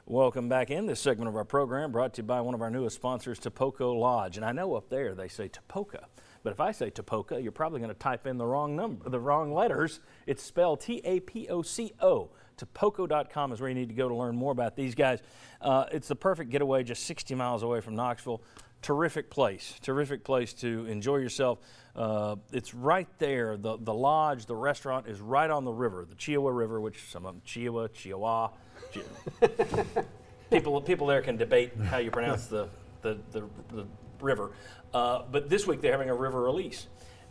Welcome back in. This segment of our program brought to you by one of our newest sponsors, Topoco Lodge. And I know up there they say Topoca, but if I say Topoca, you're probably going to type in the wrong letters. It's spelled T-A-P-O-C-O. Topoco.com is where you need to go to learn more about these guys. It's the perfect getaway, just 60 miles away from Knoxville. Terrific place to enjoy yourself. It's right there. The lodge, the restaurant is right on the river, the Chiowa River, which some of them Chiowa. People there can debate how you pronounce the river. But this week they're having a river release.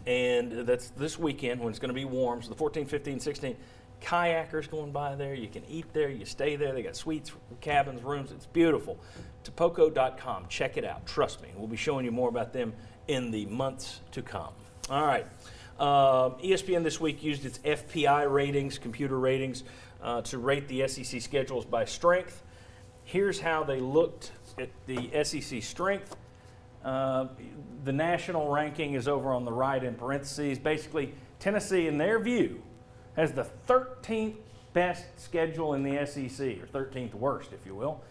And that's this weekend when it's going to be warm. So the 14th, 15th, 16th, kayakers going by there. You can eat there. You stay there. They got suites, cabins, rooms. It's beautiful. Topoco.com. Check it out. Trust me. We'll be showing you more about them in the months to come. All right. ESPN this week used its FPI ratings, computer ratings, to rate the SEC schedules by strength. Here's how they looked at the SEC strength. The national ranking is over on the right in parentheses. Basically, Tennessee, in their view, has the 13th best schedule in the SEC, or 13th worst, if you will.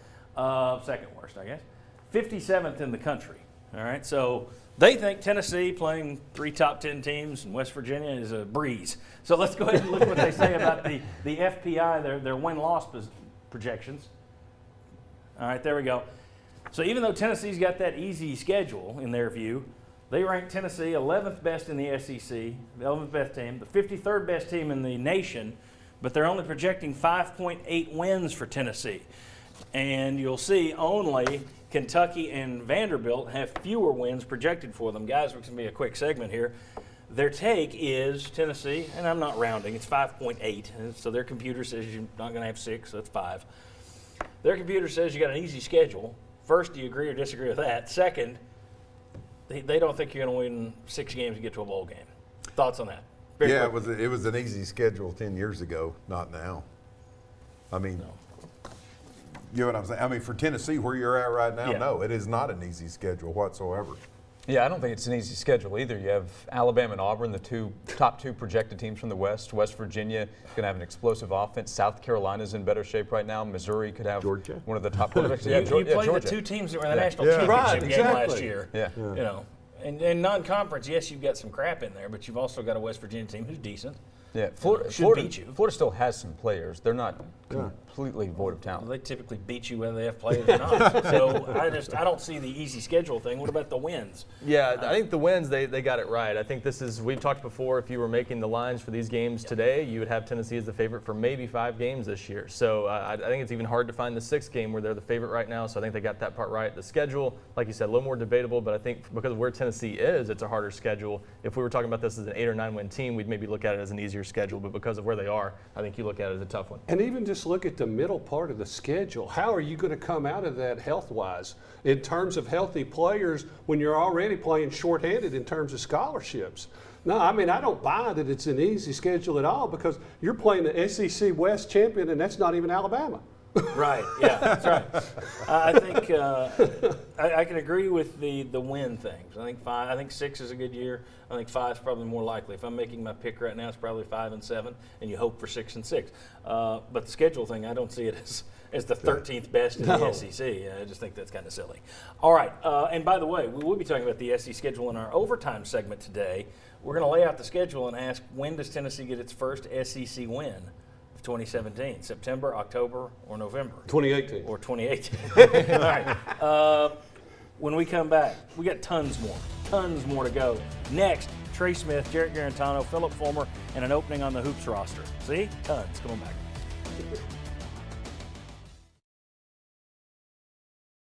Second worst, I guess. 57th in the country. All right, so they think Tennessee playing 3 top 10 teams in West Virginia is a breeze. So let's go ahead and look what they say about the FPI, their win-loss projections. All right, there we go. So even though Tennessee's got that easy schedule in their view, they rank Tennessee 11th best in the SEC, the 11th best team, the 53rd best team in the nation, but they're only projecting 5.8 wins for Tennessee. And you'll see only Kentucky and Vanderbilt have fewer wins projected for them. Guys, it's going to be a quick segment here. Their take is Tennessee, and I'm not rounding, it's 5.8. So their computer says you're not going to have 6, so that's 5. Their computer says you got an easy schedule. First, do you agree or disagree with that? Second, they don't think you're going to win 6 games to get to a bowl game. Thoughts on that? Yeah, it was an easy schedule 10 years ago, not now. I mean, No. You know what I'm saying? I mean, for Tennessee, where you're at right now, Yeah. no, it is not an easy schedule whatsoever. Yeah, I don't think it's an easy schedule either. You have Alabama and Auburn, the top two projected teams from the West. West Virginia is going to have an explosive offense. South Carolina's in better shape right now. Missouri could have Georgia. one of the top quarterbacks. You played Georgia. the 2 teams that were in the national Yeah. championship Right, game last exactly. year. Yeah. You know, and non-conference, yes, you've got some crap in there, but you've also got a West Virginia team who's decent. Yeah, Should beat you. Florida still has some players. They're not completely void of talent. They typically beat you whether they have players or not. So I don't see the easy schedule thing. What about the wins? Yeah, I think the wins, they got it right. I think this is, we've talked before, if you were making the lines for these games today, you would have Tennessee as the favorite for maybe 5 games this year. So I think it's even hard to find the 6th game where they're the favorite right now. So I think they got that part right. The schedule, like you said, a little more debatable, but I think because of where Tennessee is, it's a harder schedule. If we were talking about this as an 8 or 9 win team, we'd maybe look at it as an easier schedule, but because of where they are, I think you look at it as a tough one. And even just look at the middle part of the schedule. How are you going to come out of that health-wise in terms of healthy players when you're already playing shorthanded in terms of scholarships? No, I mean, I don't buy that it's an easy schedule at all because you're playing the SEC West champion, and that's not even Alabama. Right. Yeah, that's right. I think I can agree with the win things. I think 6 is a good year. I think 5 is probably more likely. If I'm making my pick right now, it's probably 5 and 7, and you hope for 6 and 6. But the schedule thing, I don't see it as the 13th best in the SEC. I just think that's kind of silly. All right. And by the way, we will be talking about the SEC schedule in our overtime segment today. We're going to lay out the schedule and ask, when does Tennessee get its first SEC win? 2017, September, October, or November? 2018. Or 2018. All right. When we come back, we got tons more to go. Next, Trey Smith, Jarrett Garantano, Philip Fulmer, and an opening on the Hoops roster. See? Tons coming back.